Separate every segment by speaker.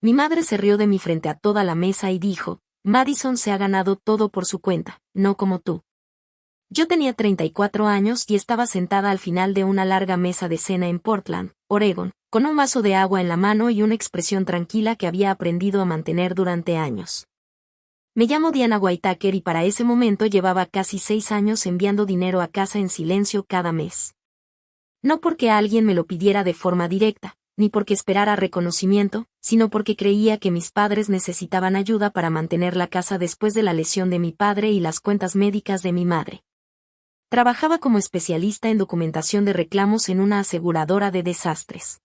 Speaker 1: Mi madre se rió de mí frente a toda la mesa y dijo, Madison se ha ganado todo por su cuenta, no como tú. Yo tenía 34 años y estaba sentada al final de una larga mesa de cena en Portland, Oregón, con un vaso de agua en la mano y una expresión tranquila que había aprendido a mantener durante años. Me llamo Diana Whitaker y para ese momento llevaba casi 6 años enviando dinero a casa en silencio cada mes. No porque alguien me lo pidiera de forma directa, ni porque esperara reconocimiento, sino porque creía que mis padres necesitaban ayuda para mantener la casa después de la lesión de mi padre y las cuentas médicas de mi madre. Trabajaba como especialista en documentación de reclamos en una aseguradora de desastres.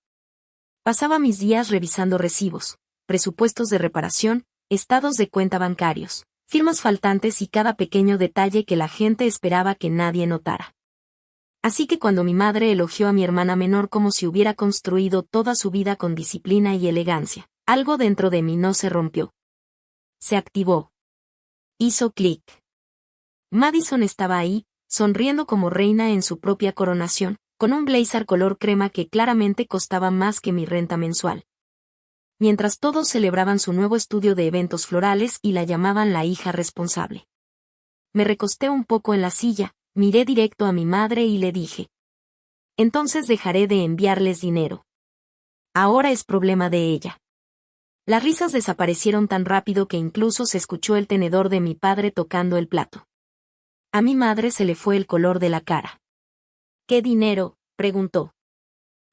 Speaker 1: Pasaba mis días revisando recibos, presupuestos de reparación, estados de cuenta bancarios, firmas faltantes y cada pequeño detalle que la gente esperaba que nadie notara. Así que cuando mi madre elogió a mi hermana menor como si hubiera construido toda su vida con disciplina y elegancia, algo dentro de mí no se rompió. Se activó. Hizo clic. Madison estaba ahí, sonriendo como reina en su propia coronación, con un blazer color crema que claramente costaba más que mi renta mensual. Mientras todos celebraban su nuevo estudio de eventos florales y la llamaban la hija responsable. Me recosté un poco en la silla, miré directo a mi madre y le dije. Entonces dejaré de enviarles dinero. Ahora es problema de ella. Las risas desaparecieron tan rápido que incluso se escuchó el tenedor de mi padre tocando el plato. A mi madre se le fue el color de la cara. ¿Qué dinero?, preguntó.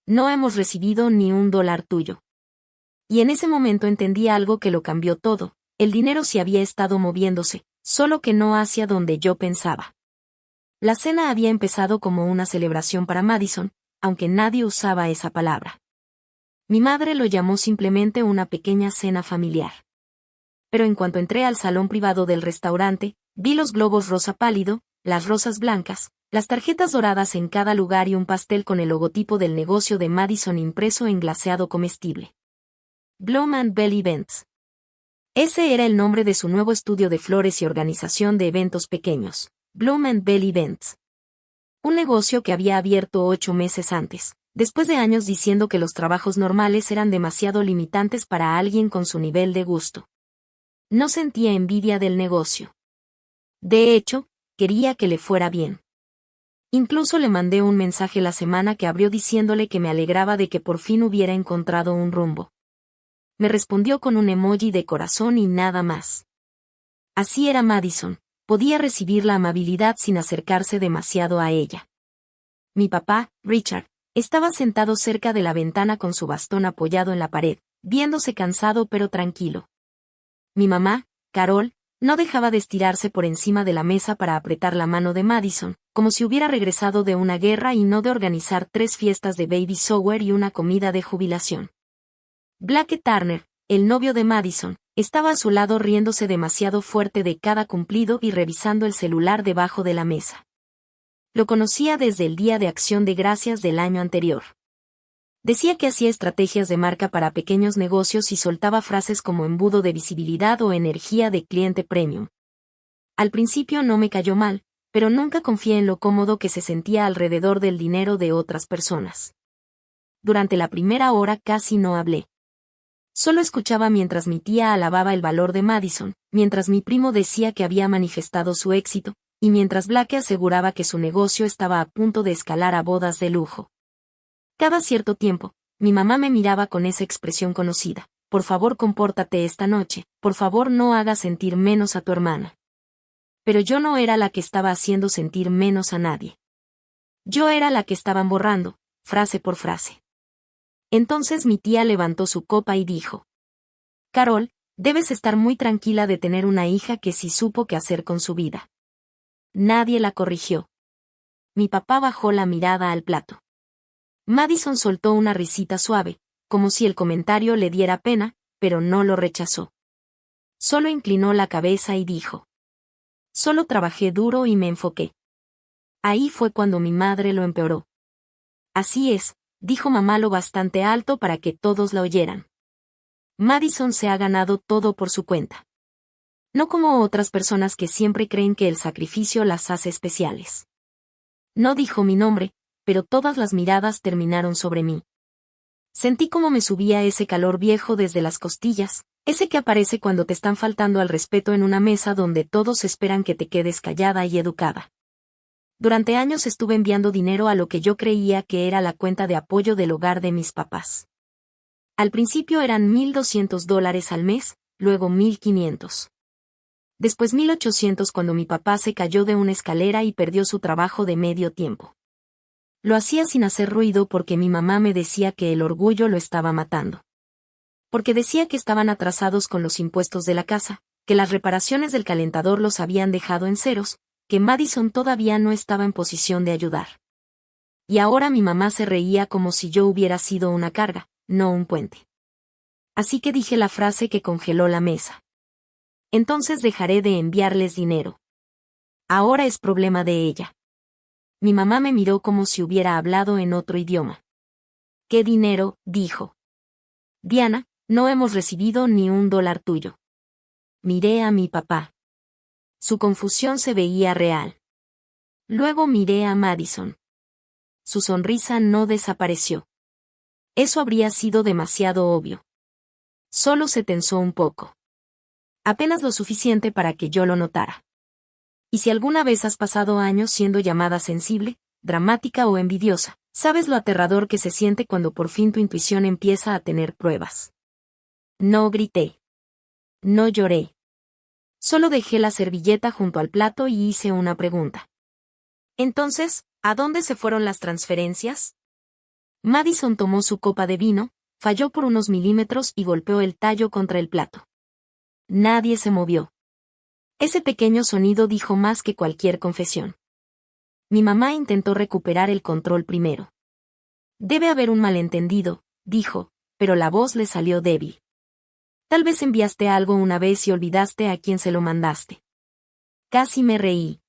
Speaker 1: No hemos recibido ni $1 tuyo. Y en ese momento entendí algo que lo cambió todo, el dinero sí había estado moviéndose, solo que no hacia donde yo pensaba. La cena había empezado como una celebración para Madison, aunque nadie usaba esa palabra. Mi madre lo llamó simplemente una pequeña cena familiar. Pero en cuanto entré al salón privado del restaurante, vi los globos rosa pálido, las rosas blancas, las tarjetas doradas en cada lugar y un pastel con el logotipo del negocio de Madison impreso en glaseado comestible. Bloom and Bell Events. Ese era el nombre de su nuevo estudio de flores y organización de eventos pequeños, Bloom and Bell Events. Un negocio que había abierto 8 meses antes, después de años diciendo que los trabajos normales eran demasiado limitantes para alguien con su nivel de gusto. No sentía envidia del negocio. De hecho, quería que le fuera bien. Incluso le mandé un mensaje la semana que abrió diciéndole que me alegraba de que por fin hubiera encontrado un rumbo. Me respondió con un emoji de corazón y nada más. Así era Madison, podía recibir la amabilidad sin acercarse demasiado a ella. Mi papá, Richard, estaba sentado cerca de la ventana con su bastón apoyado en la pared, viéndose cansado pero tranquilo. Mi mamá, Carol, no dejaba de estirarse por encima de la mesa para apretar la mano de Madison, como si hubiera regresado de una guerra y no de organizar 3 fiestas de baby shower y una comida de jubilación. Blake Turner, el novio de Madison, estaba a su lado riéndose demasiado fuerte de cada cumplido y revisando el celular debajo de la mesa. Lo conocía desde el Día de Acción de Gracias del año anterior. Decía que hacía estrategias de marca para pequeños negocios y soltaba frases como embudo de visibilidad o energía de cliente premium. Al principio no me cayó mal, pero nunca confié en lo cómodo que se sentía alrededor del dinero de otras personas. Durante la primera hora casi no hablé. Solo escuchaba mientras mi tía alababa el valor de Madison, mientras mi primo decía que había manifestado su éxito, y mientras Blake aseguraba que su negocio estaba a punto de escalar a bodas de lujo. Cada cierto tiempo, mi mamá me miraba con esa expresión conocida: por favor compórtate esta noche, por favor no hagas sentir menos a tu hermana. Pero yo no era la que estaba haciendo sentir menos a nadie. Yo era la que estaban borrando, frase por frase. Entonces mi tía levantó su copa y dijo: Carol, debes estar muy tranquila de tener una hija que sí supo qué hacer con su vida. Nadie la corrigió. Mi papá bajó la mirada al plato. Madison soltó una risita suave, como si el comentario le diera pena, pero no lo rechazó. Solo inclinó la cabeza y dijo: solo trabajé duro y me enfoqué. Ahí fue cuando mi madre lo empeoró. Así es, dijo mamá lo bastante alto para que todos la oyeran. Madison se ha ganado todo por su cuenta. No como otras personas que siempre creen que el sacrificio las hace especiales. No dijo mi nombre, pero todas las miradas terminaron sobre mí. Sentí como me subía ese calor viejo desde las costillas, ese que aparece cuando te están faltando al respeto en una mesa donde todos esperan que te quedes callada y educada. Durante años estuve enviando dinero a lo que yo creía que era la cuenta de apoyo del hogar de mis papás. Al principio eran $1,200 al mes, luego 1,500. Después 1,800 cuando mi papá se cayó de una escalera y perdió su trabajo de medio tiempo. Lo hacía sin hacer ruido porque mi mamá me decía que el orgullo lo estaba matando. Porque decía que estaban atrasados con los impuestos de la casa, que las reparaciones del calentador los habían dejado en ceros, que Madison todavía no estaba en posición de ayudar. Y ahora mi mamá se reía como si yo hubiera sido una carga, no un puente. Así que dije la frase que congeló la mesa. Entonces dejaré de enviarles dinero. Ahora es problema de ella. Mi mamá me miró como si hubiera hablado en otro idioma. ¿Qué dinero?, dijo. Diana, no hemos recibido ni $1 tuyo. Miré a mi papá. Su confusión se veía real. Luego miré a Madison. Su sonrisa no desapareció. Eso habría sido demasiado obvio. Solo se tensó un poco. Apenas lo suficiente para que yo lo notara. Y si alguna vez has pasado años siendo llamada sensible, dramática o envidiosa, sabes lo aterrador que se siente cuando por fin tu intuición empieza a tener pruebas. No grité. No lloré. Solo dejé la servilleta junto al plato y hice una pregunta. Entonces, ¿a dónde se fueron las transferencias? Madison tomó su copa de vino, falló por unos milímetros y golpeó el tallo contra el plato. Nadie se movió. Ese pequeño sonido dijo más que cualquier confesión. Mi mamá intentó recuperar el control primero. Debe haber un malentendido, dijo, pero la voz le salió débil. Tal vez enviaste algo una vez y olvidaste a quién se lo mandaste. Casi me reí.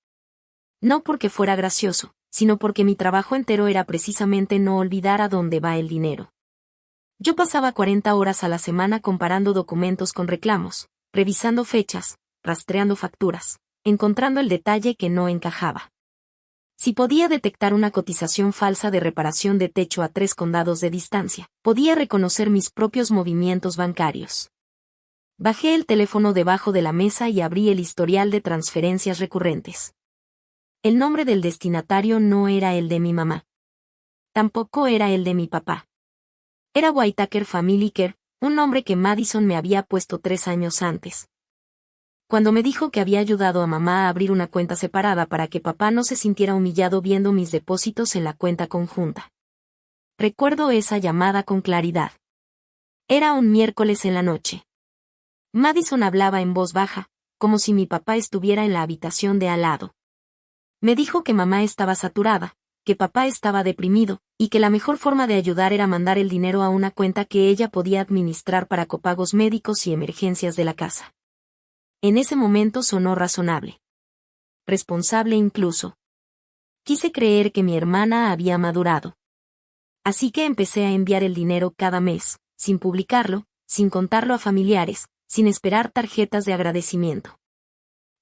Speaker 1: No porque fuera gracioso, sino porque mi trabajo entero era precisamente no olvidar a dónde va el dinero. Yo pasaba 40 horas a la semana comparando documentos con reclamos, revisando fechas, rastreando facturas, encontrando el detalle que no encajaba. Si podía detectar una cotización falsa de reparación de techo a 3 condados de distancia, podía reconocer mis propios movimientos bancarios. Bajé el teléfono debajo de la mesa y abrí el historial de transferencias recurrentes. El nombre del destinatario no era el de mi mamá. Tampoco era el de mi papá. Era Whitaker Family Care, un nombre que Madison me había puesto 3 años antes. Cuando me dijo que había ayudado a mamá a abrir una cuenta separada para que papá no se sintiera humillado viendo mis depósitos en la cuenta conjunta. Recuerdo esa llamada con claridad. Era un miércoles en la noche. Madison hablaba en voz baja, como si mi papá estuviera en la habitación de al lado. Me dijo que mamá estaba saturada, que papá estaba deprimido, y que la mejor forma de ayudar era mandar el dinero a una cuenta que ella podía administrar para copagos médicos y emergencias de la casa. En ese momento sonó razonable. Responsable incluso. Quise creer que mi hermana había madurado. Así que empecé a enviar el dinero cada mes, sin publicarlo, sin contarlo a familiares, sin esperar tarjetas de agradecimiento.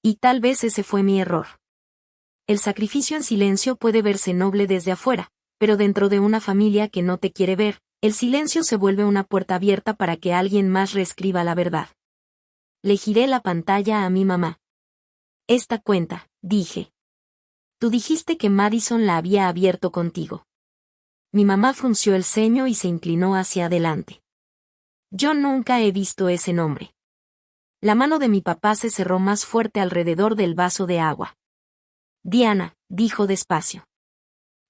Speaker 1: Y tal vez ese fue mi error. El sacrificio en silencio puede verse noble desde afuera, pero dentro de una familia que no te quiere ver, el silencio se vuelve una puerta abierta para que alguien más reescriba la verdad. Le giré la pantalla a mi mamá. Esta cuenta, dije. Tú dijiste que Madison la había abierto contigo. Mi mamá frunció el ceño y se inclinó hacia adelante. Yo nunca he visto ese nombre. La mano de mi papá se cerró más fuerte alrededor del vaso de agua. Diana, dijo despacio.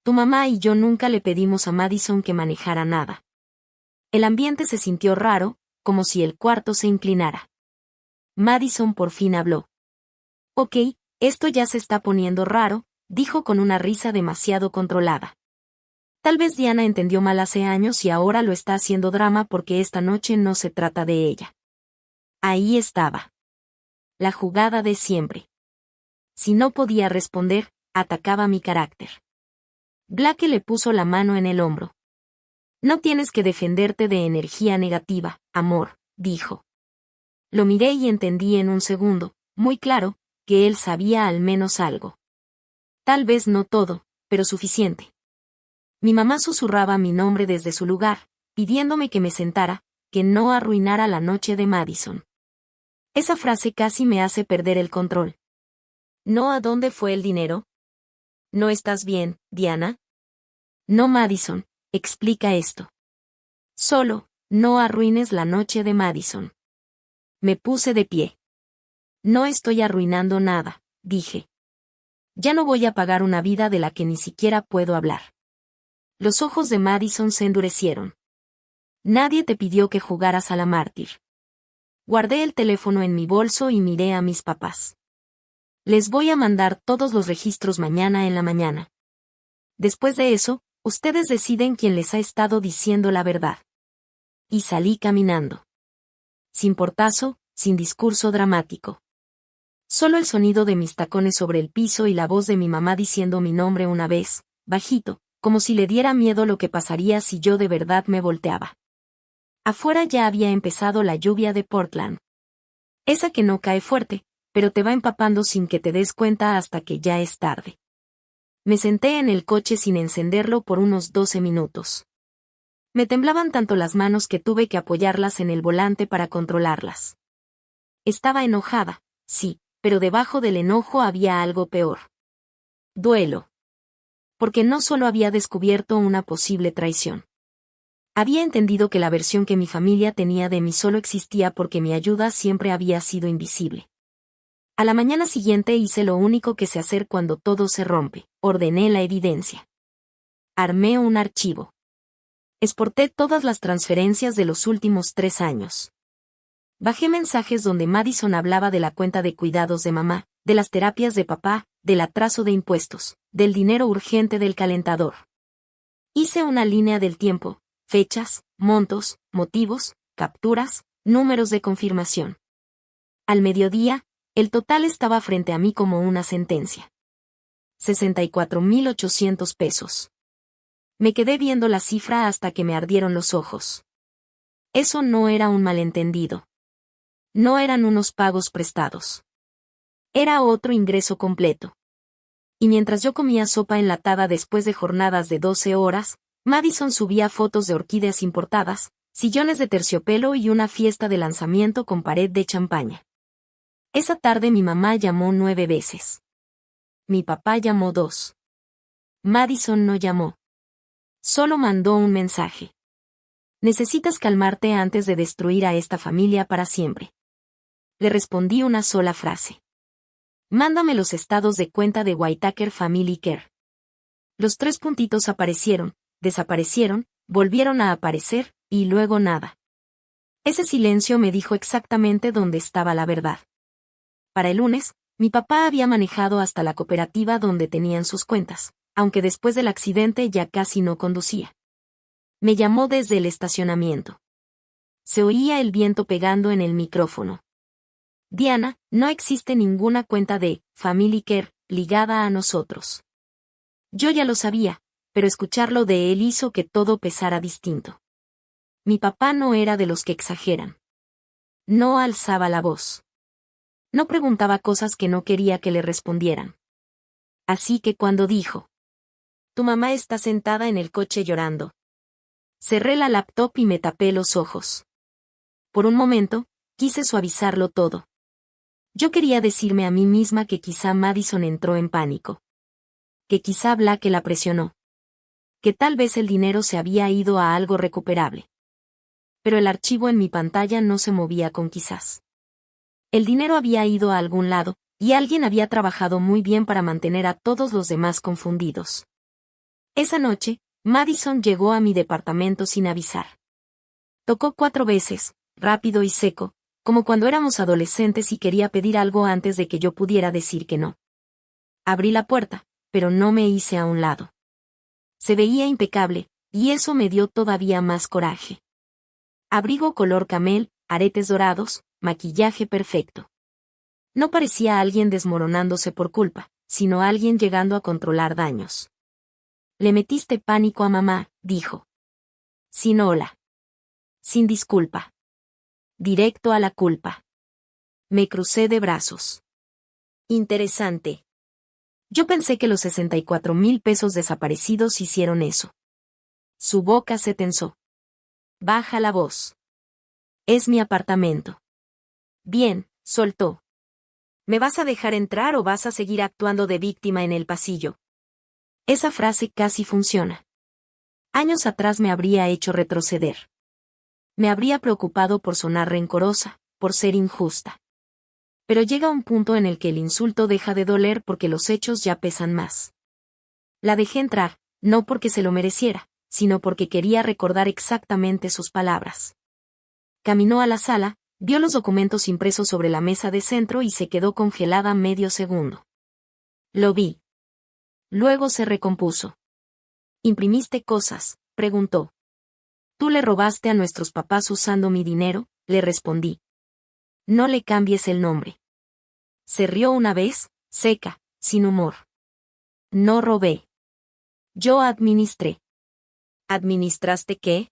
Speaker 1: Tu mamá y yo nunca le pedimos a Madison que manejara nada. El ambiente se sintió raro, como si el cuarto se inclinara. Madison por fin habló. Ok, esto ya se está poniendo raro, dijo con una risa demasiado controlada. Tal vez Diana entendió mal hace años y ahora lo está haciendo drama porque esta noche no se trata de ella. Ahí estaba. La jugada de siempre. Si no podía responder, atacaba mi carácter. Blake le puso la mano en el hombro. No tienes que defenderte de energía negativa, amor, dijo. Lo miré y entendí en un segundo, muy claro, que él sabía al menos algo. Tal vez no todo, pero suficiente. Mi mamá susurraba mi nombre desde su lugar, pidiéndome que me sentara, que no arruinara la noche de Madison. Esa frase casi me hace perder el control. ¿No a dónde fue el dinero? ¿No estás bien, Diana? No, Madison, explica esto. Solo, no arruines la noche de Madison. Me puse de pie. No estoy arruinando nada, dije. Ya no voy a pagar una vida de la que ni siquiera puedo hablar. Los ojos de Madison se endurecieron. Nadie te pidió que jugaras a la mártir. Guardé el teléfono en mi bolso y miré a mis papás. Les voy a mandar todos los registros mañana en la mañana. Después de eso, ustedes deciden quién les ha estado diciendo la verdad. Y salí caminando. Sin portazo, sin discurso dramático. Solo el sonido de mis tacones sobre el piso y la voz de mi mamá diciendo mi nombre una vez, bajito, como si le diera miedo lo que pasaría si yo de verdad me volteaba. Afuera ya había empezado la lluvia de Portland. Esa que no cae fuerte, pero te va empapando sin que te des cuenta hasta que ya es tarde. Me senté en el coche sin encenderlo por unos 12 minutos. Me temblaban tanto las manos que tuve que apoyarlas en el volante para controlarlas. Estaba enojada, sí, pero debajo del enojo había algo peor. Duelo. Porque no solo había descubierto una posible traición. Había entendido que la versión que mi familia tenía de mí solo existía porque mi ayuda siempre había sido invisible. A la mañana siguiente hice lo único que sé hacer cuando todo se rompe, ordené la evidencia. Armé un archivo. Exporté todas las transferencias de los últimos 3 años. Bajé mensajes donde Madison hablaba de la cuenta de cuidados de mamá, de las terapias de papá, del atraso de impuestos, del dinero urgente del calentador. Hice una línea del tiempo, fechas, montos, motivos, capturas, números de confirmación. Al mediodía, el total estaba frente a mí como una sentencia. 64,800 pesos. Me quedé viendo la cifra hasta que me ardieron los ojos. Eso no era un malentendido. No eran unos pagos prestados. Era otro ingreso completo. Y mientras yo comía sopa enlatada después de jornadas de 12 horas, Madison subía fotos de orquídeas importadas, sillones de terciopelo y una fiesta de lanzamiento con pared de champaña. Esa tarde mi mamá llamó 9 veces. Mi papá llamó 2. Madison no llamó. Solo mandó un mensaje. Necesitas calmarte antes de destruir a esta familia para siempre. Le respondí una sola frase. Mándame los estados de cuenta de Whitaker Family Care. Los 3 puntitos aparecieron, desaparecieron, volvieron a aparecer, y luego nada. Ese silencio me dijo exactamente dónde estaba la verdad. Para el lunes, mi papá había manejado hasta la cooperativa donde tenían sus cuentas, aunque después del accidente ya casi no conducía. Me llamó desde el estacionamiento. Se oía el viento pegando en el micrófono. Diana, no existe ninguna cuenta de Family Care ligada a nosotros. Yo ya lo sabía, pero escucharlo de él hizo que todo pesara distinto. Mi papá no era de los que exageran. No alzaba la voz. No preguntaba cosas que no quería que le respondieran. Así que cuando dijo, tu mamá está sentada en el coche llorando. Cerré la laptop y me tapé los ojos. Por un momento, quise suavizarlo todo. Yo quería decirme a mí misma que quizá Madison entró en pánico. Que quizá Black la presionó. Que tal vez el dinero se había ido a algo recuperable. Pero el archivo en mi pantalla no se movía con quizás. El dinero había ido a algún lado, y alguien había trabajado muy bien para mantener a todos los demás confundidos. Esa noche, Madison llegó a mi departamento sin avisar. Tocó 4 veces, rápido y seco, como cuando éramos adolescentes y quería pedir algo antes de que yo pudiera decir que no. Abrí la puerta, pero no me hice a un lado. Se veía impecable, y eso me dio todavía más coraje. Abrigo color camel, aretes dorados, maquillaje perfecto. No parecía alguien desmoronándose por culpa, sino alguien llegando a controlar daños. Le metiste pánico a mamá, dijo. Sin hola. Sin disculpa. Directo a la culpa. Me crucé de brazos. Interesante. Yo pensé que los 64,000 pesos desaparecidos hicieron eso. Su boca se tensó. Baja la voz. Es mi apartamento. Bien, soltó. ¿Me vas a dejar entrar o vas a seguir actuando de víctima en el pasillo? Esa frase casi funciona. Años atrás me habría hecho retroceder. Me habría preocupado por sonar rencorosa, por ser injusta. Pero llega un punto en el que el insulto deja de doler porque los hechos ya pesan más. La dejé entrar, no porque se lo mereciera, sino porque quería recordar exactamente sus palabras. Caminó a la sala, vio los documentos impresos sobre la mesa de centro y se quedó congelada medio segundo. Lo vi. Luego se recompuso. ¿Imprimiste cosas?, preguntó. ¿Tú le robaste a nuestros papás usando mi dinero?, le respondí. No le cambies el nombre. Se rió una vez, seca, sin humor. No robé. Yo administré. ¿Administraste qué?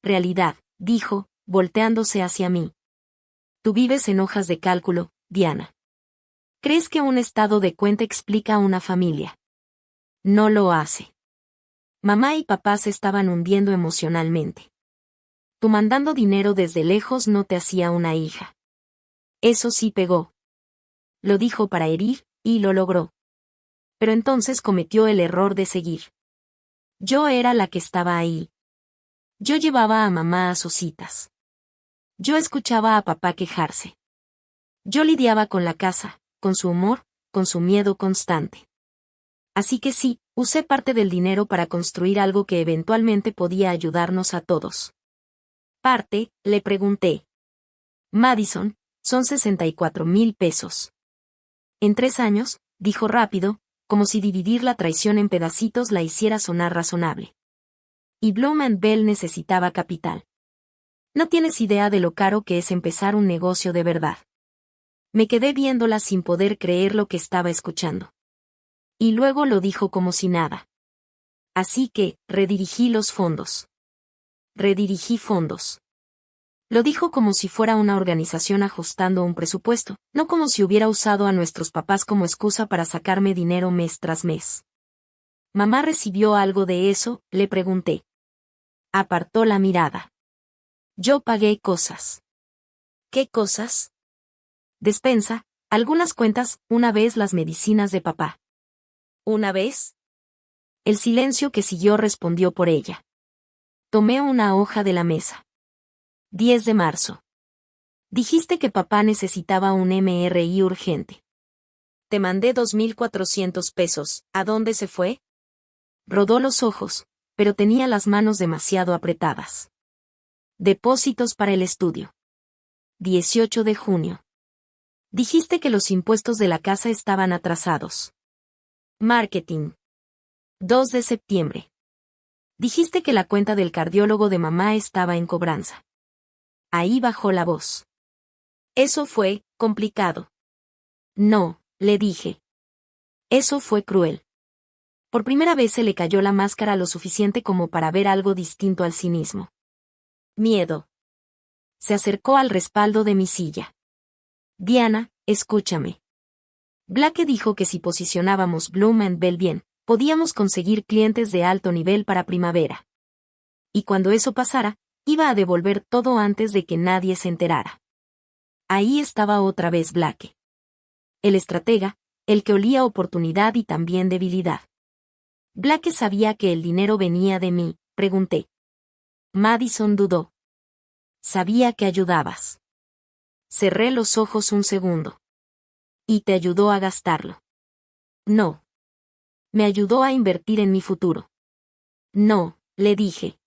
Speaker 1: Realidad, dijo, volteándose hacia mí. Tú vives en hojas de cálculo, Diana. ¿Crees que un estado de cuenta explica a una familia? No lo hace. Mamá y papá se estaban hundiendo emocionalmente. Tú mandando dinero desde lejos no te hacía una hija. Eso sí pegó. Lo dijo para herir, y lo logró. Pero entonces cometió el error de seguir. Yo era la que estaba ahí. Yo llevaba a mamá a sus citas. Yo escuchaba a papá quejarse. Yo lidiaba con la casa, con su humor, con su miedo constante. Así que sí, usé parte del dinero para construir algo que eventualmente podía ayudarnos a todos. ¿Parte?, le pregunté. Madison, son 64,000 pesos. En 3 años, dijo rápido, como si dividir la traición en pedacitos la hiciera sonar razonable. Y Bloom & Bell necesitaba capital. No tienes idea de lo caro que es empezar un negocio de verdad. Me quedé viéndola sin poder creer lo que estaba escuchando. Y luego lo dijo como si nada. Así que, redirigí los fondos. Redirigí fondos. Lo dijo como si fuera una organización ajustando un presupuesto, no como si hubiera usado a nuestros papás como excusa para sacarme dinero mes tras mes. ¿Mamá recibió algo de eso?, le pregunté. Apartó la mirada. Yo pagué cosas. ¿Qué cosas? Despensa, algunas cuentas, una vez las medicinas de papá. ¿Una vez? El silencio que siguió respondió por ella. Tomé una hoja de la mesa. 10 de marzo. Dijiste que papá necesitaba un MRI urgente. Te mandé 2,400 pesos, ¿a dónde se fue? Rodó los ojos, pero tenía las manos demasiado apretadas. Depósitos para el estudio. 18 de junio. Dijiste que los impuestos de la casa estaban atrasados. Marketing. 2 de septiembre. Dijiste que la cuenta del cardiólogo de mamá estaba en cobranza. Ahí bajó la voz. Eso fue complicado. No, le dije. Eso fue cruel. Por primera vez se le cayó la máscara lo suficiente como para ver algo distinto al cinismo. Miedo. Se acercó al respaldo de mi silla. Diana, escúchame. Blake dijo que si posicionábamos Bloom & Bell bien, podíamos conseguir clientes de alto nivel para primavera. Y cuando eso pasara, iba a devolver todo antes de que nadie se enterara. Ahí estaba otra vez Blake. El estratega, el que olía oportunidad y también debilidad. Blake sabía que el dinero venía de mí, pregunté. Madison dudó. Sabía que ayudabas. Cerré los ojos un segundo. ¿Y te ayudó a gastarlo? No. Me ayudó a invertir en mi futuro. No, le dije.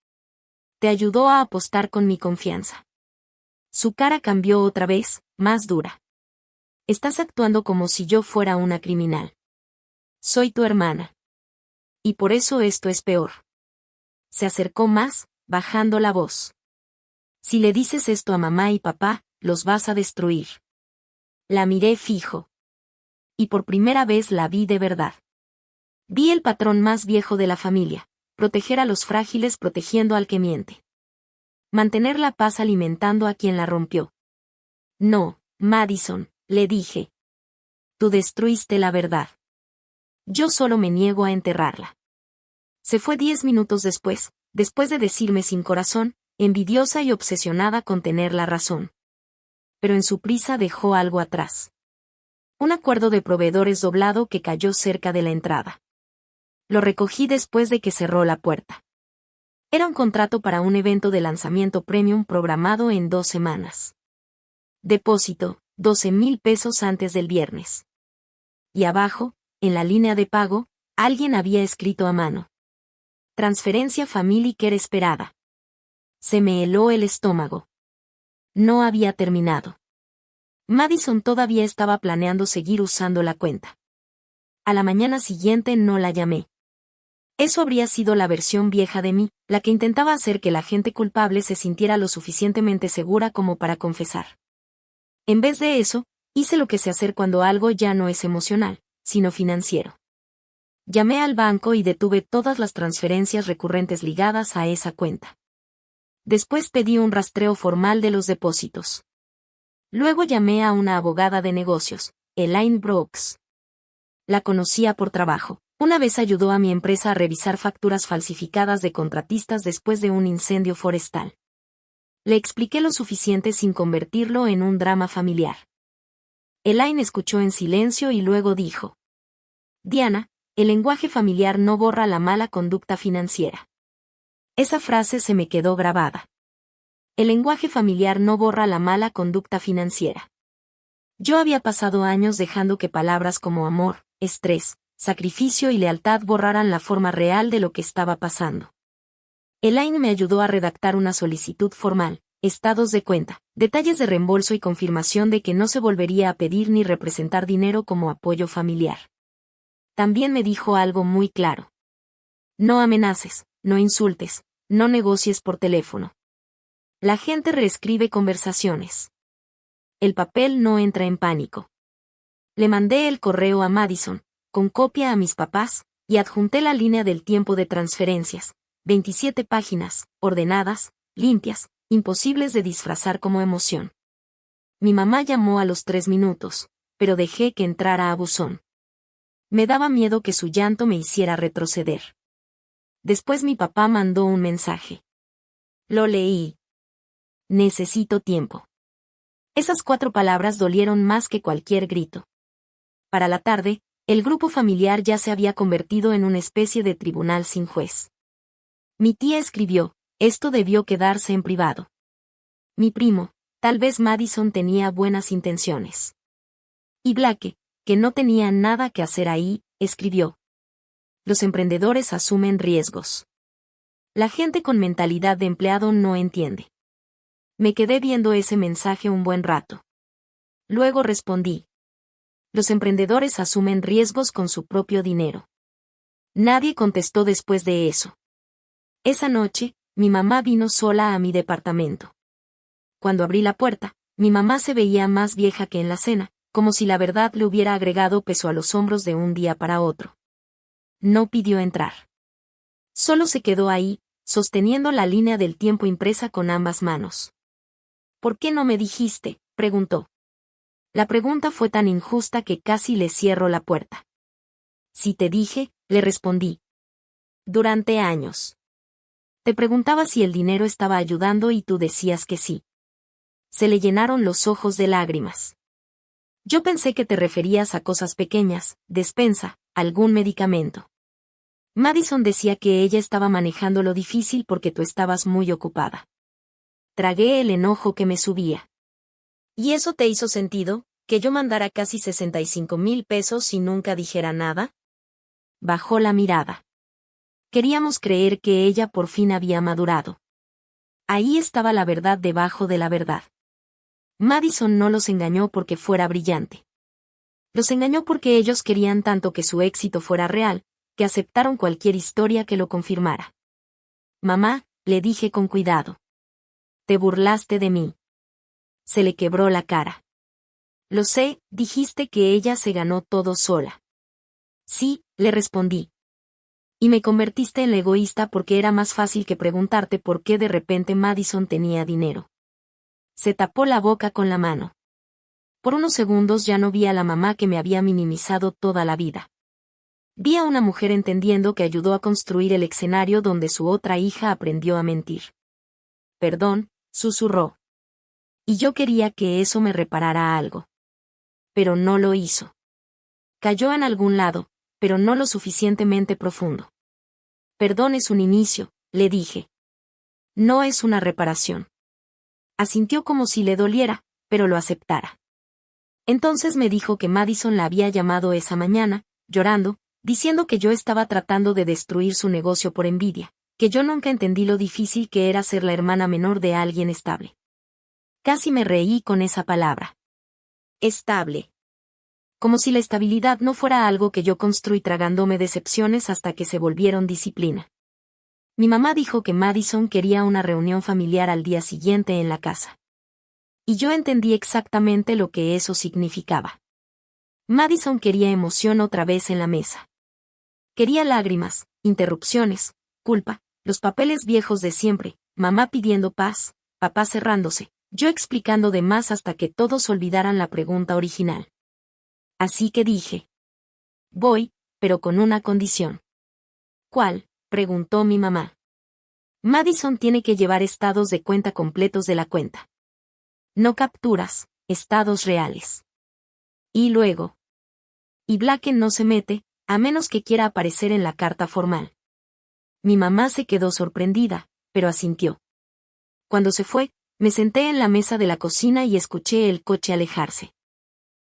Speaker 1: Te ayudó a apostar con mi confianza. Su cara cambió otra vez, más dura. Estás actuando como si yo fuera una criminal. Soy tu hermana. Y por eso esto es peor. Se acercó más, bajando la voz. Si le dices esto a mamá y papá, los vas a destruir. La miré fijo. Y por primera vez la vi de verdad. Vi el patrón más viejo de la familia, proteger a los frágiles protegiendo al que miente. Mantener la paz alimentando a quien la rompió. No, Madison, le dije. Tú destruiste la verdad. Yo solo me niego a enterrarla. Se fue 10 minutos después de decirme sin corazón, envidiosa y obsesionada con tener la razón. Pero en su prisa dejó algo atrás. Un acuerdo de proveedores doblado que cayó cerca de la entrada. Lo recogí después de que cerró la puerta. Era un contrato para un evento de lanzamiento premium programado en 2 semanas. Depósito, 12,000 pesos antes del viernes. Y abajo, en la línea de pago, alguien había escrito a mano. Transferencia Family Care esperada. Se me heló el estómago. No había terminado. Madison todavía estaba planeando seguir usando la cuenta. A la mañana siguiente no la llamé. Eso habría sido la versión vieja de mí, la que intentaba hacer que la gente culpable se sintiera lo suficientemente segura como para confesar. En vez de eso, hice lo que sé hacer cuando algo ya no es emocional, sino financiero. Llamé al banco y detuve todas las transferencias recurrentes ligadas a esa cuenta. Después pedí un rastreo formal de los depósitos. Luego llamé a una abogada de negocios, Elaine Brooks. La conocía por trabajo. Una vez ayudó a mi empresa a revisar facturas falsificadas de contratistas después de un incendio forestal. Le expliqué lo suficiente sin convertirlo en un drama familiar. Elaine escuchó en silencio y luego dijo: Diana, el lenguaje familiar no borra la mala conducta financiera. Esa frase se me quedó grabada. El lenguaje familiar no borra la mala conducta financiera. Yo había pasado años dejando que palabras como amor, estrés, sacrificio y lealtad borraran la forma real de lo que estaba pasando. Elaine me ayudó a redactar una solicitud formal, estados de cuenta, detalles de reembolso y confirmación de que no se volvería a pedir ni representar dinero como apoyo familiar. También me dijo algo muy claro. No amenaces, no insultes, no negocies por teléfono. La gente reescribe conversaciones. El papel no entra en pánico. Le mandé el correo a Madison, con copia a mis papás, y adjunté la línea del tiempo de transferencias, 27 páginas, ordenadas, limpias, imposibles de disfrazar como emoción. Mi mamá llamó a los 3 minutos, pero dejé que entrara a buzón. Me daba miedo que su llanto me hiciera retroceder. Después mi papá mandó un mensaje. Lo leí. Necesito tiempo. Esas 4 palabras dolieron más que cualquier grito. Para la tarde, el grupo familiar ya se había convertido en una especie de tribunal sin juez. Mi tía escribió: esto debió quedarse en privado. Mi primo, tal vez Madison tenía buenas intenciones. Y Blake, que no tenía nada que hacer ahí, escribió: los emprendedores asumen riesgos. La gente con mentalidad de empleado no entiende. Me quedé viendo ese mensaje un buen rato. Luego respondí: los emprendedores asumen riesgos con su propio dinero. Nadie contestó después de eso. Esa noche, mi mamá vino sola a mi departamento. Cuando abrí la puerta, mi mamá se veía más vieja que en la cena, como si la verdad le hubiera agregado peso a los hombros de un día para otro. No pidió entrar. Solo se quedó ahí, sosteniendo la línea del tiempo impresa con ambas manos. ¿Por qué no me dijiste?, preguntó. La pregunta fue tan injusta que casi le cierro la puerta. Si te dije, le respondí. Durante años. Te preguntaba si el dinero estaba ayudando y tú decías que sí. Se le llenaron los ojos de lágrimas. Yo pensé que te referías a cosas pequeñas, despensa, algún medicamento. Madison decía que ella estaba manejando lo difícil porque tú estabas muy ocupada. Tragué el enojo que me subía. ¿Y eso te hizo sentido, que yo mandara casi 65,000 pesos y nunca dijera nada? Bajó la mirada. Queríamos creer que ella por fin había madurado. Ahí estaba la verdad debajo de la verdad. Madison no los engañó porque fuera brillante. Los engañó porque ellos querían tanto que su éxito fuera real, que aceptaron cualquier historia que lo confirmara. Mamá, le dije con cuidado. Te burlaste de mí. Se le quebró la cara. Lo sé, dijiste que ella se ganó todo sola. Sí, le respondí. Y me convertiste en la egoísta porque era más fácil que preguntarte por qué de repente Madison tenía dinero. Se tapó la boca con la mano. Por unos segundos ya no vi a la mamá que me había minimizado toda la vida. Vi a una mujer entendiendo que ayudó a construir el escenario donde su otra hija aprendió a mentir. Perdón, susurró. Y yo quería que eso me reparara algo. Pero no lo hizo. Cayó en algún lado, pero no lo suficientemente profundo. Perdón es un inicio, le dije. No es una reparación. Asintió como si le doliera, pero lo aceptara. Entonces me dijo que Madison la había llamado esa mañana, llorando, diciendo que yo estaba tratando de destruir su negocio por envidia, que yo nunca entendí lo difícil que era ser la hermana menor de alguien estable. Casi me reí con esa palabra. Estable. Como si la estabilidad no fuera algo que yo construí tragándome decepciones hasta que se volvieron disciplina. Mi mamá dijo que Madison quería una reunión familiar al día siguiente en la casa. Y yo entendí exactamente lo que eso significaba. Madison quería emoción otra vez en la mesa. Quería lágrimas, interrupciones, culpa, los papeles viejos de siempre, mamá pidiendo paz, papá cerrándose, yo explicando de más hasta que todos olvidaran la pregunta original. Así que dije. Voy, pero con una condición. ¿Cuál?, preguntó mi mamá. Madison tiene que llevar estados de cuenta completos de la cuenta. No capturas, estados reales. Y luego. Y Blake no se mete, a menos que quiera aparecer en la carta formal. Mi mamá se quedó sorprendida, pero asintió. Cuando se fue, me senté en la mesa de la cocina y escuché el coche alejarse.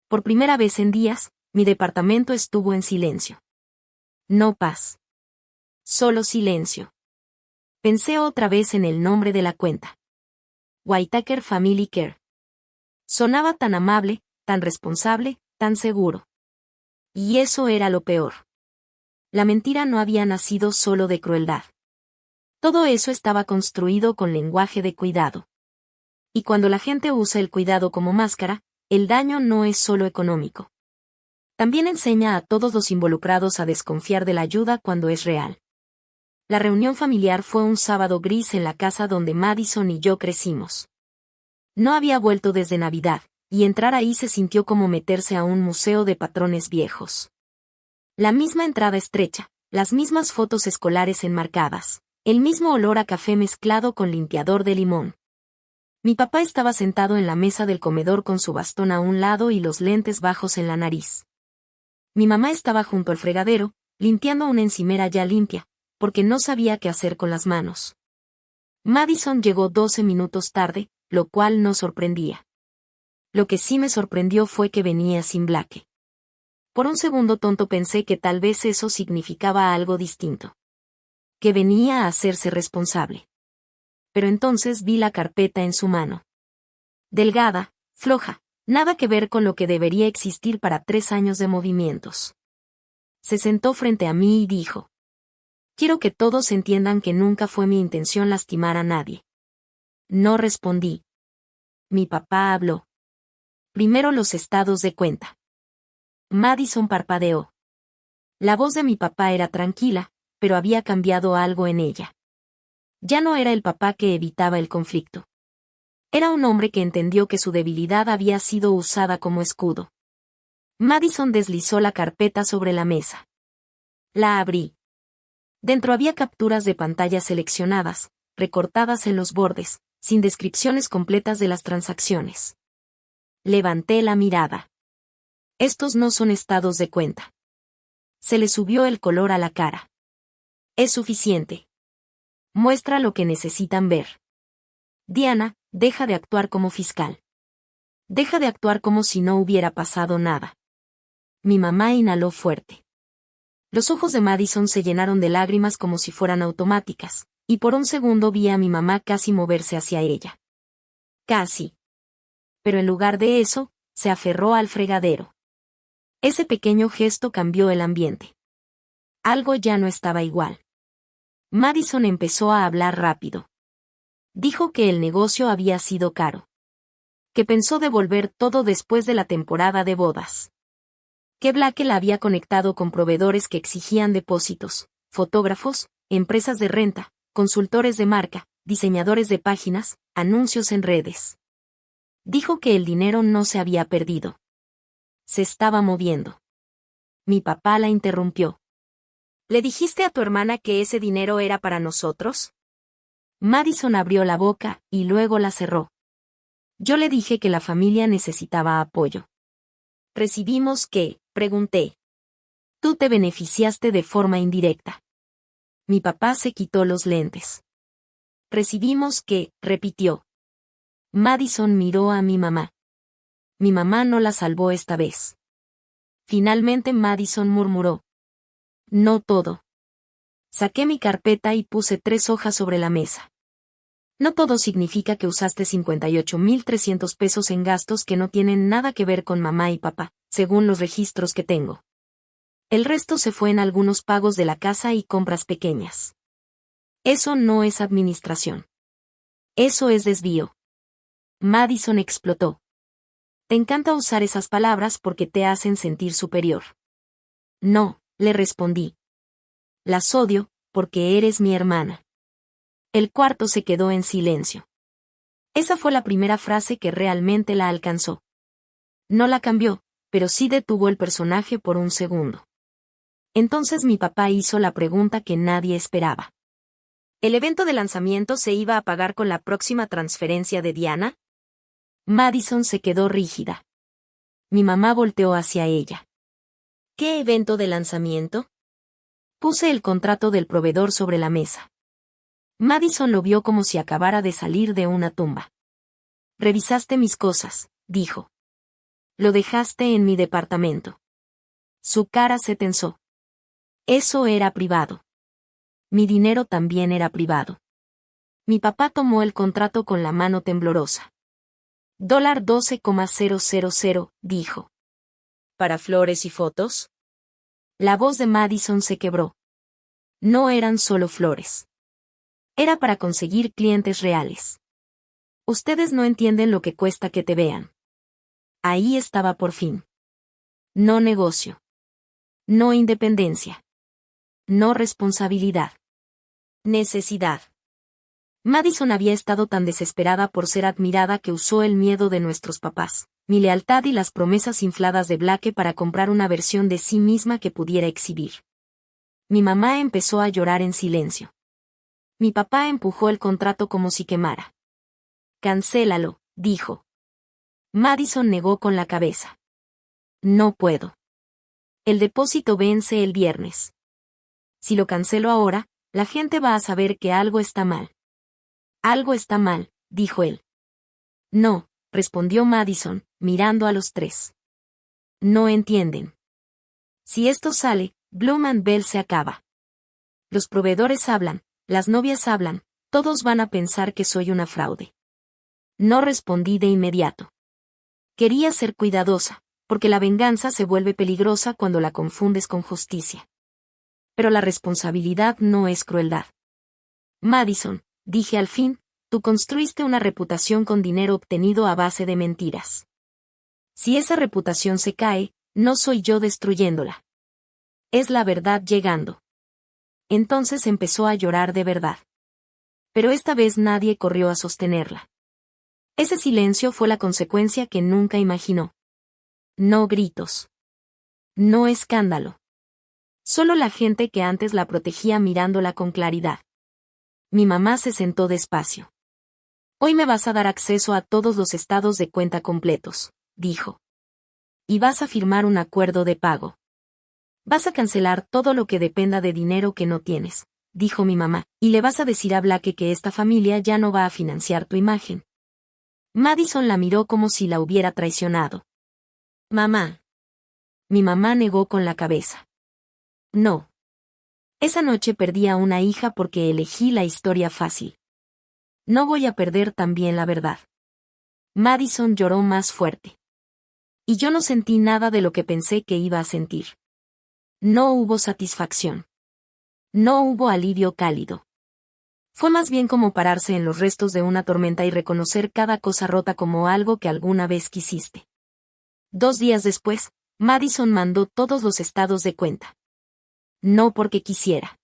Speaker 1: Por primera vez en días, mi departamento estuvo en silencio. No paz. Solo silencio. Pensé otra vez en el nombre de la cuenta. Whitaker Family Care. Sonaba tan amable, tan responsable, tan seguro. Y eso era lo peor. La mentira no había nacido solo de crueldad. Todo eso estaba construido con lenguaje de cuidado. Y cuando la gente usa el cuidado como máscara, el daño no es solo económico. También enseña a todos los involucrados a desconfiar de la ayuda cuando es real. La reunión familiar fue un sábado gris en la casa donde Madison y yo crecimos. No había vuelto desde Navidad, y entrar ahí se sintió como meterse a un museo de patrones viejos. La misma entrada estrecha, las mismas fotos escolares enmarcadas, el mismo olor a café mezclado con limpiador de limón. Mi papá estaba sentado en la mesa del comedor con su bastón a un lado y los lentes bajos en la nariz. Mi mamá estaba junto al fregadero, limpiando una encimera ya limpia, porque no sabía qué hacer con las manos. Madison llegó 12 minutos tarde, lo cual no sorprendía. Lo que sí me sorprendió fue que venía sin Blake. Por un segundo tonto pensé que tal vez eso significaba algo distinto. Que venía a hacerse responsable. Pero entonces vi la carpeta en su mano. Delgada, floja, nada que ver con lo que debería existir para 3 años de movimientos. Se sentó frente a mí y dijo. Quiero que todos entiendan que nunca fue mi intención lastimar a nadie. No respondí. Mi papá habló. Primero los estados de cuenta. Madison parpadeó. La voz de mi papá era tranquila, pero había cambiado algo en ella. Ya no era el papá que evitaba el conflicto. Era un hombre que entendió que su debilidad había sido usada como escudo. Madison deslizó la carpeta sobre la mesa. La abrí. Dentro había capturas de pantalla seleccionadas, recortadas en los bordes, sin descripciones completas de las transacciones. Levanté la mirada. Estos no son estados de cuenta. Se le subió el color a la cara. Es suficiente. Muestra lo que necesitan ver. Diana, deja de actuar como fiscal. Deja de actuar como si no hubiera pasado nada. Mi mamá inhaló fuerte. Los ojos de Madison se llenaron de lágrimas como si fueran automáticas, y por un segundo vi a mi mamá casi moverse hacia ella. Casi. Pero en lugar de eso, se aferró al fregadero. Ese pequeño gesto cambió el ambiente. Algo ya no estaba igual. Madison empezó a hablar rápido. Dijo que el negocio había sido caro. Que pensó devolver todo después de la temporada de bodas. Que Blake la había conectado con proveedores que exigían depósitos, fotógrafos, empresas de renta, consultores de marca, diseñadores de páginas, anuncios en redes. Dijo que el dinero no se había perdido. Se estaba moviendo. Mi papá la interrumpió. ¿Le dijiste a tu hermana que ese dinero era para nosotros? Madison abrió la boca, y luego la cerró. Yo le dije que la familia necesitaba apoyo. ¿Recibimos qué?, pregunté. Tú te beneficiaste de forma indirecta. Mi papá se quitó los lentes. ¿Recibimos qué?, repitió. Madison miró a mi mamá. Mi mamá no la salvó esta vez. Finalmente Madison murmuró. No todo. Saqué mi carpeta y puse 3 hojas sobre la mesa. No todo significa que usaste 58,300 pesos en gastos que no tienen nada que ver con mamá y papá, según los registros que tengo. El resto se fue en algunos pagos de la casa y compras pequeñas. Eso no es administración. Eso es desvío. Madison explotó. Te encanta usar esas palabras porque te hacen sentir superior. No, le respondí. Las odio, porque eres mi hermana. El cuarto se quedó en silencio. Esa fue la primera frase que realmente la alcanzó. No la cambió, pero sí detuvo el personaje por un segundo. Entonces mi papá hizo la pregunta que nadie esperaba. ¿El evento de lanzamiento se iba a pagar con la próxima transferencia de Diana? Madison se quedó rígida. Mi mamá volteó hacia ella. ¿Qué evento de lanzamiento? Puse el contrato del proveedor sobre la mesa. Madison lo vio como si acabara de salir de una tumba. Revisaste mis cosas, dijo. Lo dejaste en mi departamento. Su cara se tensó. Eso era privado. Mi dinero también era privado. Mi papá tomó el contrato con la mano temblorosa. $12,000, dijo. ¿Para flores y fotos? La voz de Madison se quebró. No eran solo flores. Era para conseguir clientes reales. Ustedes no entienden lo que cuesta que te vean. Ahí estaba por fin. No negocio. No independencia. No responsabilidad. Necesidad. Madison había estado tan desesperada por ser admirada que usó el miedo de nuestros papás, mi lealtad y las promesas infladas de Blake para comprar una versión de sí misma que pudiera exhibir. Mi mamá empezó a llorar en silencio. Mi papá empujó el contrato como si quemara. Cancélalo, dijo. Madison negó con la cabeza. No puedo. El depósito vence el viernes. Si lo cancelo ahora, la gente va a saber que algo está mal. Algo está mal, dijo él. No, respondió Madison, mirando a los tres. No entienden. Si esto sale, Bloom and Bell se acaba. Los proveedores hablan, las novias hablan, todos van a pensar que soy una fraude. No respondí de inmediato. Quería ser cuidadosa, porque la venganza se vuelve peligrosa cuando la confundes con justicia. Pero la responsabilidad no es crueldad. Madison, dije al fin, tú construiste una reputación con dinero obtenido a base de mentiras. Si esa reputación se cae, no soy yo destruyéndola. Es la verdad llegando. Entonces empezó a llorar de verdad. Pero esta vez nadie corrió a sostenerla. Ese silencio fue la consecuencia que nunca imaginó. No gritos. No escándalo. Solo la gente que antes la protegía mirándola con claridad. Mi mamá se sentó despacio. Hoy me vas a dar acceso a todos los estados de cuenta completos, dijo. Y vas a firmar un acuerdo de pago. Vas a cancelar todo lo que dependa de dinero que no tienes, dijo mi mamá, y le vas a decir a Blake que esta familia ya no va a financiar tu imagen. Madison la miró como si la hubiera traicionado. Mamá. Mi mamá negó con la cabeza. No. Esa noche perdí a una hija porque elegí la historia fácil. No voy a perder también la verdad. Madison lloró más fuerte. Y yo no sentí nada de lo que pensé que iba a sentir. No hubo satisfacción. No hubo alivio cálido. Fue más bien como pararse en los restos de una tormenta y reconocer cada cosa rota como algo que alguna vez quisiste. 2 días después, Madison mandó todos los estados de cuenta. No porque quisiera,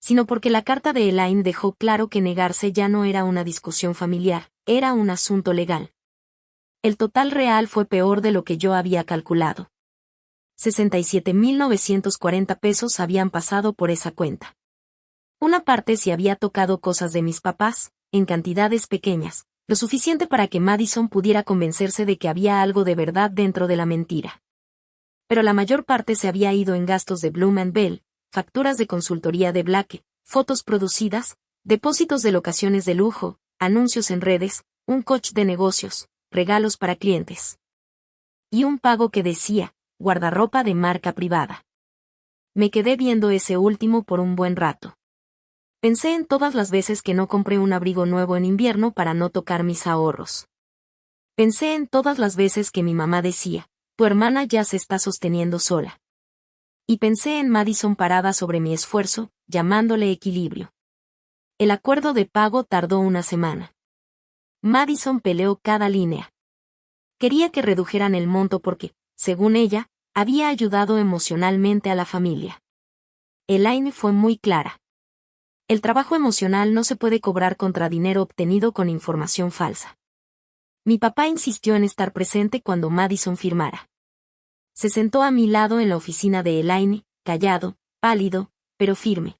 Speaker 1: sino porque la carta de Elaine dejó claro que negarse ya no era una discusión familiar, era un asunto legal. El total real fue peor de lo que yo había calculado. 67,940 pesos habían pasado por esa cuenta. Una parte sí había tocado cosas de mis papás, en cantidades pequeñas, lo suficiente para que Madison pudiera convencerse de que había algo de verdad dentro de la mentira. Pero la mayor parte se había ido en gastos de Bloom and Bell, facturas de consultoría de Blake, fotos producidas, depósitos de locaciones de lujo, anuncios en redes, un coach de negocios, regalos para clientes. Y un pago que decía, guardarropa de marca privada. Me quedé viendo ese último por un buen rato. Pensé en todas las veces que no compré un abrigo nuevo en invierno para no tocar mis ahorros. Pensé en todas las veces que mi mamá decía, tu hermana ya se está sosteniendo sola. Y pensé en Madison parada sobre mi esfuerzo, llamándole equilibrio. El acuerdo de pago tardó una semana. Madison peleó cada línea. Quería que redujeran el monto porque, según ella, había ayudado emocionalmente a la familia. Elaine fue muy clara. El trabajo emocional no se puede cobrar contra dinero obtenido con información falsa. Mi papá insistió en estar presente cuando Madison firmara. Se sentó a mi lado en la oficina de Elaine, callado, pálido, pero firme.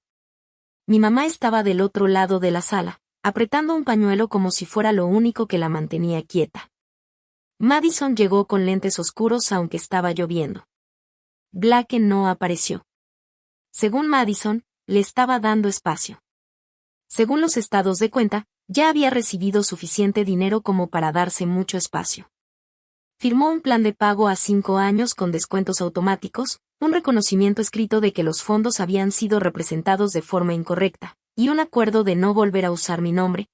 Speaker 1: Mi mamá estaba del otro lado de la sala, apretando un pañuelo como si fuera lo único que la mantenía quieta. Madison llegó con lentes oscuros aunque estaba lloviendo. Blake no apareció. Según Madison, le estaba dando espacio. Según los estados de cuenta, ya había recibido suficiente dinero como para darse mucho espacio. Firmó un plan de pago a 5 años con descuentos automáticos, un reconocimiento escrito de que los fondos habían sido representados de forma incorrecta, y un acuerdo de no volver a usar mi nombre,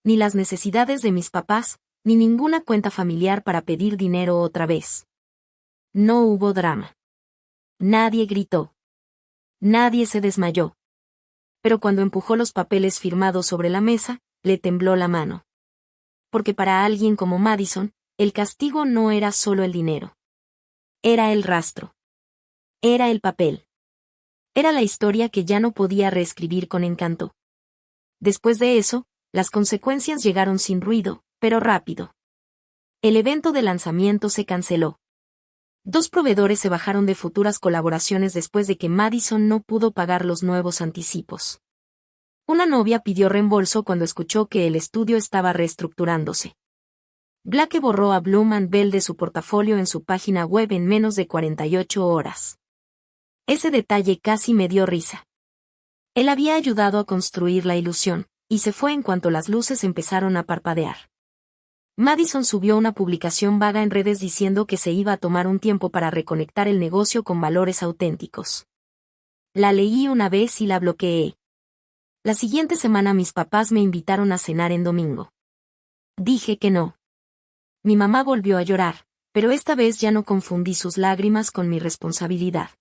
Speaker 1: ni las necesidades de mis papás, ni ninguna cuenta familiar para pedir dinero otra vez. No hubo drama. Nadie gritó. Nadie se desmayó. Pero cuando empujó los papeles firmados sobre la mesa, le tembló la mano. Porque para alguien como Madison, el castigo no era solo el dinero. Era el rastro. Era el papel. Era la historia que ya no podía reescribir con encanto. Después de eso, las consecuencias llegaron sin ruido, pero rápido. El evento de lanzamiento se canceló. 2 proveedores se bajaron de futuras colaboraciones después de que Madison no pudo pagar los nuevos anticipos. Una novia pidió reembolso cuando escuchó que el estudio estaba reestructurándose. Blake borró a Bloom and Bell de su portafolio en su página web en menos de 48 horas. Ese detalle casi me dio risa. Él había ayudado a construir la ilusión, y se fue en cuanto las luces empezaron a parpadear. Madison subió una publicación vaga en redes diciendo que se iba a tomar un tiempo para reconectar el negocio con valores auténticos. La leí una vez y la bloqueé. La siguiente semana mis papás me invitaron a cenar en domingo. Dije que no. Mi mamá volvió a llorar, pero esta vez ya no confundí sus lágrimas con mi responsabilidad.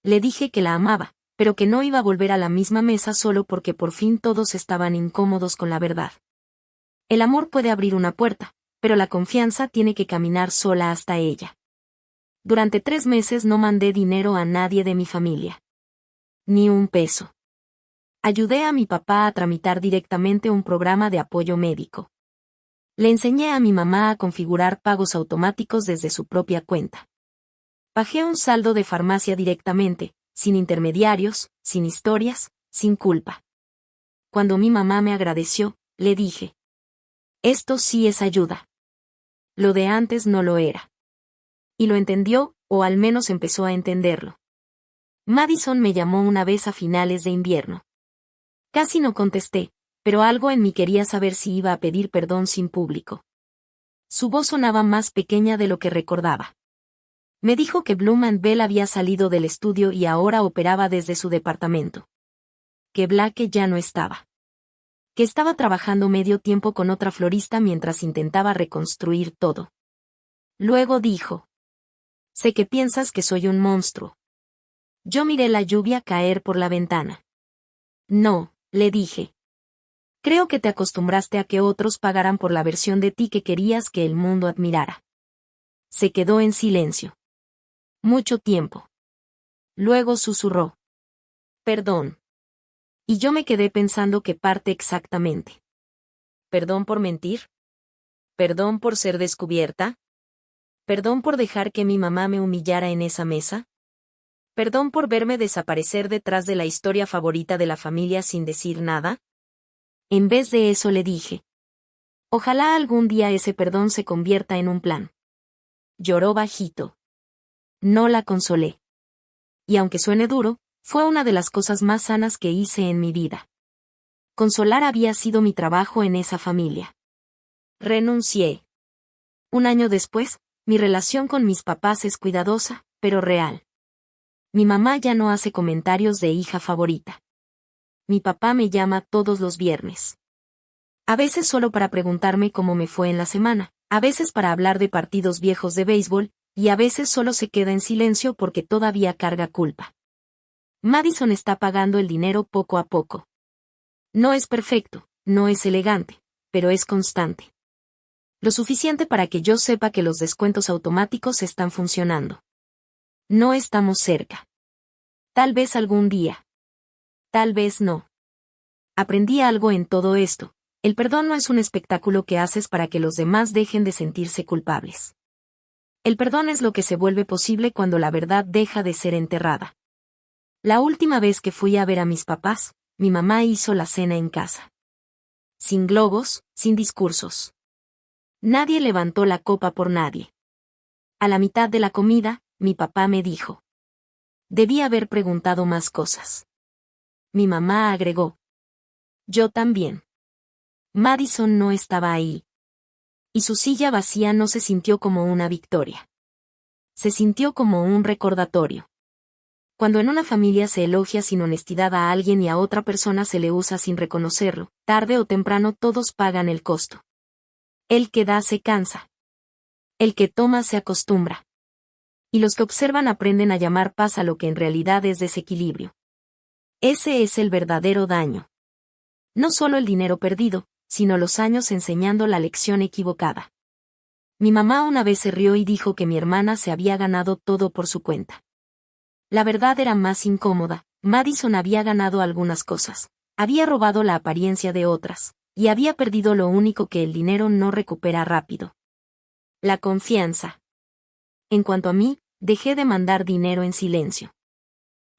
Speaker 1: Le dije que la amaba, pero que no iba a volver a la misma mesa solo porque por fin todos estaban incómodos con la verdad. El amor puede abrir una puerta, pero la confianza tiene que caminar sola hasta ella. Durante 3 meses no mandé dinero a nadie de mi familia. Ni un peso. Ayudé a mi papá a tramitar directamente un programa de apoyo médico. Le enseñé a mi mamá a configurar pagos automáticos desde su propia cuenta. Pagué un saldo de farmacia directamente, sin intermediarios, sin historias, sin culpa. Cuando mi mamá me agradeció, le dije: esto sí es ayuda. Lo de antes no lo era. Y lo entendió, o al menos empezó a entenderlo. Madison me llamó una vez a finales de invierno. Casi no contesté, pero algo en mí quería saber si iba a pedir perdón sin público. Su voz sonaba más pequeña de lo que recordaba. Me dijo que Bloom and Bell había salido del estudio y ahora operaba desde su departamento. Que Blake ya no estaba. Que estaba trabajando medio tiempo con otra florista mientras intentaba reconstruir todo. Luego dijo: sé que piensas que soy un monstruo. Yo miré la lluvia caer por la ventana. No, le dije. Creo que te acostumbraste a que otros pagaran por la versión de ti que querías que el mundo admirara. Se quedó en silencio. Mucho tiempo. Luego susurró: perdón. Y yo me quedé pensando qué parte exactamente. ¿Perdón por mentir? ¿Perdón por ser descubierta? ¿Perdón por dejar que mi mamá me humillara en esa mesa? ¿Perdón por verme desaparecer detrás de la historia favorita de la familia sin decir nada? En vez de eso le dije. Ojalá algún día ese perdón se convierta en un plan. Lloró bajito. No la consolé. Y aunque suene duro, fue una de las cosas más sanas que hice en mi vida. Consolar había sido mi trabajo en esa familia. Renuncié. Un año después, mi relación con mis papás es cuidadosa, pero real. Mi mamá ya no hace comentarios de hija favorita. Mi papá me llama todos los viernes. A veces solo para preguntarme cómo me fue en la semana, a veces para hablar de partidos viejos de béisbol, y a veces solo se queda en silencio porque todavía carga culpa. Madison está pagando el dinero poco a poco. No es perfecto, no es elegante, pero es constante. Lo suficiente para que yo sepa que los descuentos automáticos están funcionando. No estamos cerca. Tal vez algún día. Tal vez no. Aprendí algo en todo esto. El perdón no es un espectáculo que haces para que los demás dejen de sentirse culpables. El perdón es lo que se vuelve posible cuando la verdad deja de ser enterrada. La última vez que fui a ver a mis papás, mi mamá hizo la cena en casa. Sin globos, sin discursos. Nadie levantó la copa por nadie. A la mitad de la comida, mi papá me dijo. Debí haber preguntado más cosas. Mi mamá agregó. Yo también. Madison no estaba ahí. Y su silla vacía no se sintió como una victoria. Se sintió como un recordatorio. Cuando en una familia se elogia sin honestidad a alguien y a otra persona se le usa sin reconocerlo, tarde o temprano todos pagan el costo. El que da se cansa. El que toma se acostumbra. Y los que observan aprenden a llamar paz a lo que en realidad es desequilibrio. Ese es el verdadero daño. No solo el dinero perdido, sino los años enseñando la lección equivocada. Mi mamá una vez se rió y dijo que mi hermana se había ganado todo por su cuenta. La verdad era más incómoda. Madison había ganado algunas cosas, había robado la apariencia de otras, y había perdido lo único que el dinero no recupera rápido. La confianza. En cuanto a mí, dejé de mandar dinero en silencio.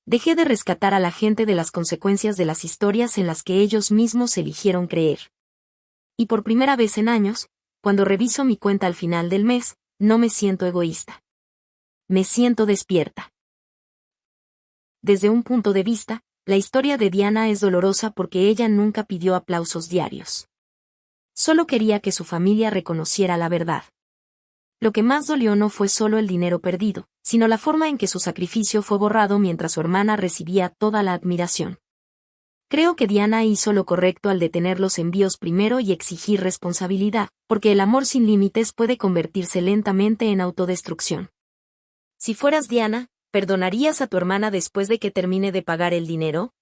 Speaker 1: Dejé de rescatar a la gente de las consecuencias de las historias en las que ellos mismos eligieron creer. Y por primera vez en años, cuando reviso mi cuenta al final del mes, no me siento egoísta. Me siento despierta. Desde un punto de vista, la historia de Diana es dolorosa porque ella nunca pidió aplausos diarios. Solo quería que su familia reconociera la verdad. Lo que más dolió no fue solo el dinero perdido, sino la forma en que su sacrificio fue borrado mientras su hermana recibía toda la admiración. Creo que Diana hizo lo correcto al detener los envíos primero y exigir responsabilidad, porque el amor sin límites puede convertirse lentamente en autodestrucción. Si fueras Diana, ¿perdonarías a tu hermana después de que termine de pagar el dinero?